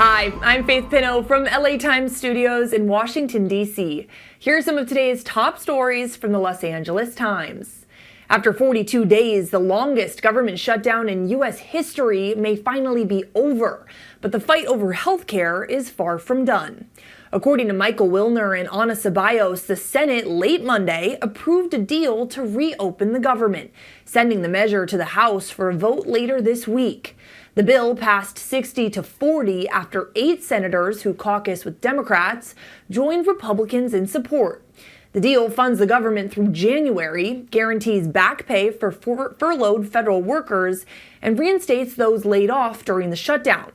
Hi, I'm Faith Pinot from LA Times Studios in Washington, D.C. Here are some of today's top stories from the Los Angeles Times. After 42 days, the longest government shutdown in U.S. history may finally be over, but the fight over health care is far from done. According to Michael Wilner and Ana Ceballos, the Senate late Monday approved a deal to reopen the government, sending the measure to the House for a vote later this week. The bill passed 60-40 after 8 senators who caucus with Democrats joined Republicans in support. The deal funds the government through January, guarantees back pay for furloughed federal workers, and reinstates those laid off during the shutdown.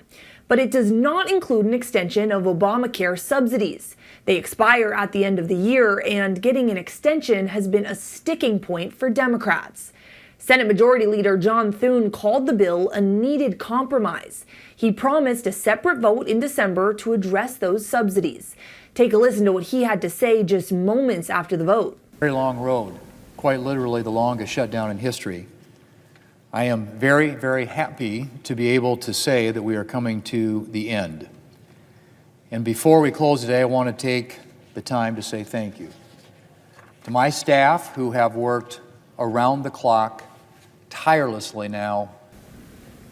But it does not include an extension of Obamacare subsidies. They expire at the end of the year, and getting an extension has been a sticking point for Democrats. Senate Majority Leader John Thune called the bill a needed compromise. He promised a separate vote in December to address those subsidies. Take a listen to what he had to say just moments after the vote. Very long road, quite literally the longest shutdown in history. I am very, very happy to be able to say that we are coming to the end. And before we close today, I want to take the time to say thank you to my staff who have worked around the clock tirelessly now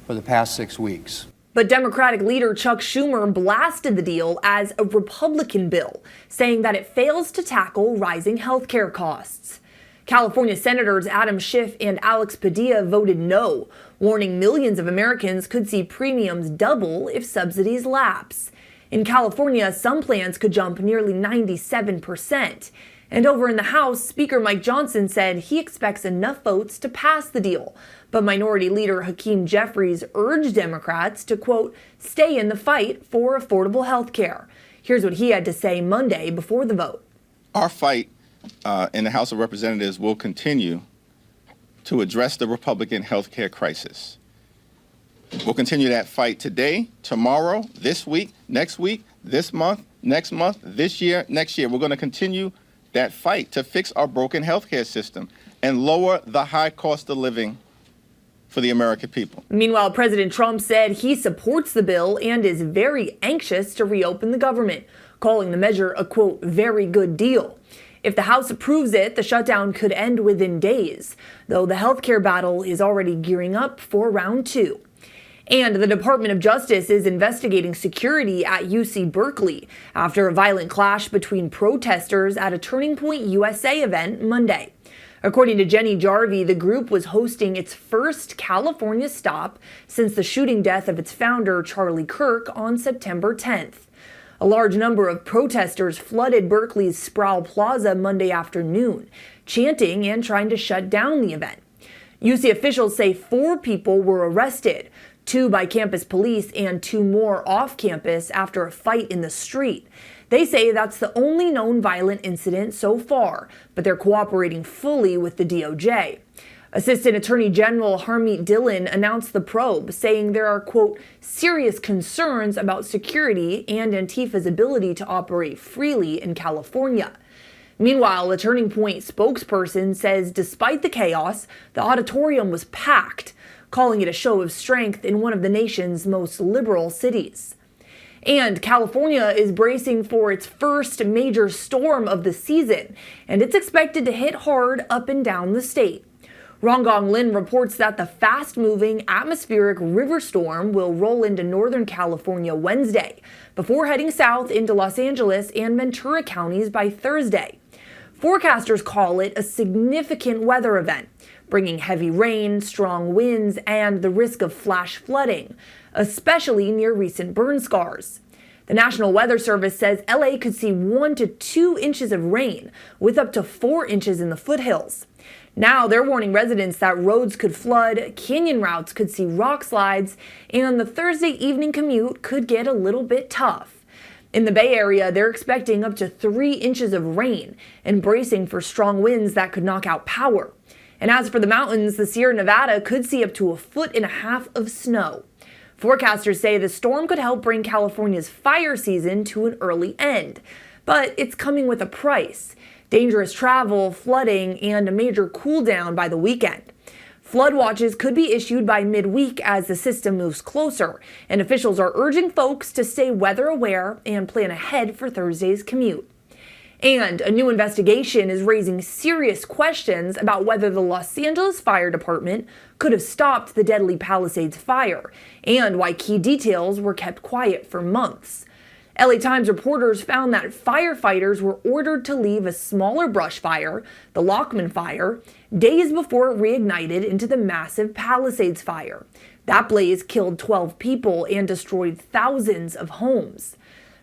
for the past 6 weeks. But Democratic leader Chuck Schumer blasted the deal as a Republican bill, saying that it fails to tackle rising health care costs. California Senators Adam Schiff and Alex Padilla voted no, warning millions of Americans could see premiums double if subsidies lapse. In California, some plans could jump nearly 97%. And over in the House, Speaker Mike Johnson said he expects enough votes to pass the deal. But Minority Leader Hakeem Jeffries urged Democrats to, quote, stay in the fight for affordable health care. Here's what he had to say Monday before the vote. Our fight in the House of Representatives will continue to address the Republican health care crisis. We'll continue that fight today, tomorrow, this week, this month, next month, this year, next year. We're going to continue that fight to fix our broken healthcare system and lower the high cost of living for the American people. Meanwhile, President Trump said he supports the bill and is very anxious to reopen the government, calling the measure a, quote, very good deal. If the House approves it, the shutdown could end within days, though the healthcare battle is already gearing up for round 2. And the Department of Justice is investigating security at UC Berkeley after a violent clash between protesters at a Turning Point USA event Monday. According to Jenny Jarvie, the group was hosting its first California stop since the shooting death of its founder, Charlie Kirk, on September 10th. A large number of protesters flooded Berkeley's Sproul Plaza Monday afternoon, chanting and trying to shut down the event. UC officials say 4 people were arrested, 2 by campus police and 2 more off campus after a fight in the street. They say that's the only known violent incident so far, but they're cooperating fully with the DOJ. Assistant Attorney General Harmeet Dillon announced the probe, saying there are, quote, serious concerns about security and Antifa's ability to operate freely in California. Meanwhile, a Turning Point spokesperson says despite the chaos, the auditorium was packed, calling it a show of strength in one of the nation's most liberal cities. And California is bracing for its first major storm of the season, and it's expected to hit hard up and down the state. Rongong Lin reports that the fast-moving atmospheric river storm will roll into Northern California Wednesday, before heading south into Los Angeles and Ventura counties by Thursday. Forecasters call it a significant weather event, bringing heavy rain, strong winds, and the risk of flash flooding, especially near recent burn scars. The National Weather Service says LA could see 1 to 2 inches of rain, with up to 4 inches in the foothills. Now they're warning residents that roads could flood, canyon routes could see rock slides, and the Thursday evening commute could get a little bit tough. In the Bay Area, they're expecting up to 3 inches of rain and bracing for strong winds that could knock out power. And as for the mountains, the Sierra Nevada could see up to 1.5 feet of snow. Forecasters say the storm could help bring California's fire season to an early end, but it's coming with a price. Dangerous travel, flooding, and a major cool down by the weekend. Flood watches could be issued by midweek as the system moves closer, and officials are urging folks to stay weather aware and plan ahead for Thursday's commute. And a new investigation is raising serious questions about whether the Los Angeles Fire Department could have stopped the deadly Palisades fire, and why key details were kept quiet for months. LA Times reporters found that firefighters were ordered to leave a smaller brush fire, the Lockman Fire, days before it reignited into the massive Palisades fire. That blaze killed 12 people and destroyed thousands of homes.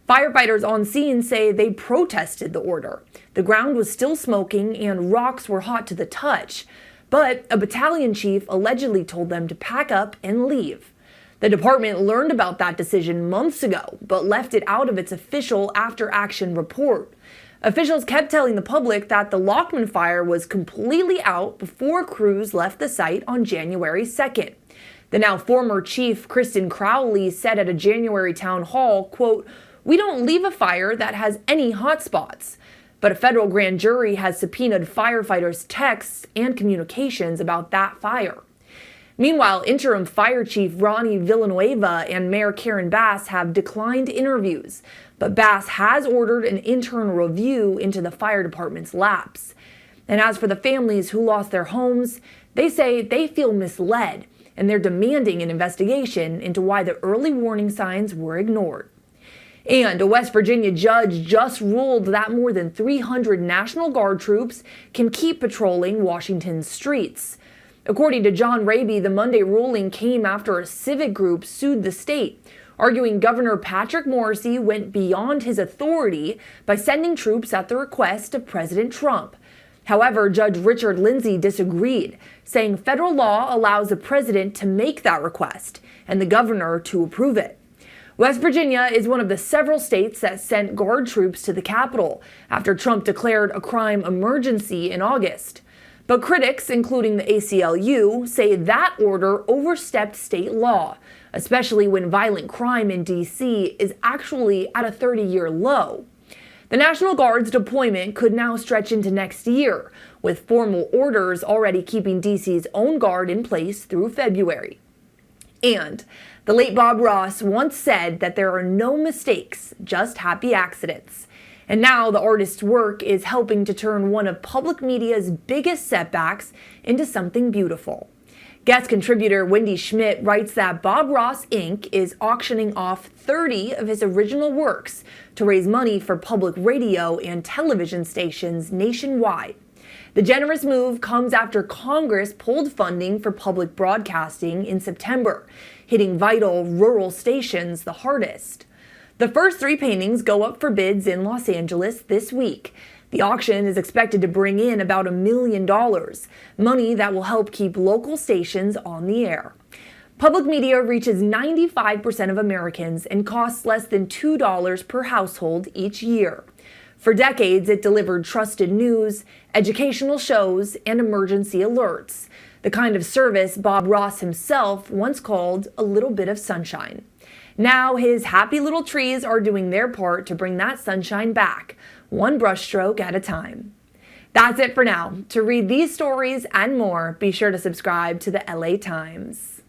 Firefighters on scene say they protested the order. The ground was still smoking and rocks were hot to the touch, but a battalion chief allegedly told them to pack up and leave. The department learned about that decision months ago, but left it out of its official after-action report. Officials kept telling the public that the Lockman fire was completely out before crews left the site on January 2nd. The now former chief, Kristen Crowley, said at a January town hall, quote, "We don't leave a fire that has any hotspots." But a federal grand jury has subpoenaed firefighters' texts and communications about that fire. Meanwhile, interim fire chief Ronnie Villanueva and Mayor Karen Bass have declined interviews, but Bass has ordered an internal review into the fire department's lapse. And as for the families who lost their homes, they say they feel misled, and they're demanding an investigation into why the early warning signs were ignored. And a West Virginia judge just ruled that more than 300 National Guard troops can keep patrolling Washington's streets. According to John Raby, the Monday ruling came after a civic group sued the state, arguing Governor Patrick Morrisey went beyond his authority by sending troops at the request of President Trump. However, Judge Richard Lindsay disagreed, saying federal law allows the president to make that request and the governor to approve it. West Virginia is one of the several states that sent Guard troops to the Capitol after Trump declared a crime emergency in August. But critics, including the ACLU, say that order overstepped state law, especially when violent crime in D.C. is actually at a 30-year low. The National Guard's deployment could now stretch into next year, with formal orders already keeping D.C.'s own guard in place through February. And the late Bob Ross once said that there are no mistakes, just happy accidents. And now the artist's work is helping to turn one of public media's biggest setbacks into something beautiful. Guest contributor Wendy Schmidt writes that Bob Ross Inc. is auctioning off 30 of his original works to raise money for public radio and television stations nationwide. The generous move comes after Congress pulled funding for public broadcasting in September, hitting vital rural stations the hardest. The first 3 paintings go up for bids in Los Angeles this week. The auction is expected to bring in about $1 million, money that will help keep local stations on the air. Public media reaches 95% of Americans and costs less than $2 per household each year. For decades, it delivered trusted news, educational shows, and emergency alerts, the kind of service Bob Ross himself once called a little bit of sunshine. Now his happy little trees are doing their part to bring that sunshine back, one brushstroke at a time. That's it for now. To read these stories and more, be sure to subscribe to the LA Times.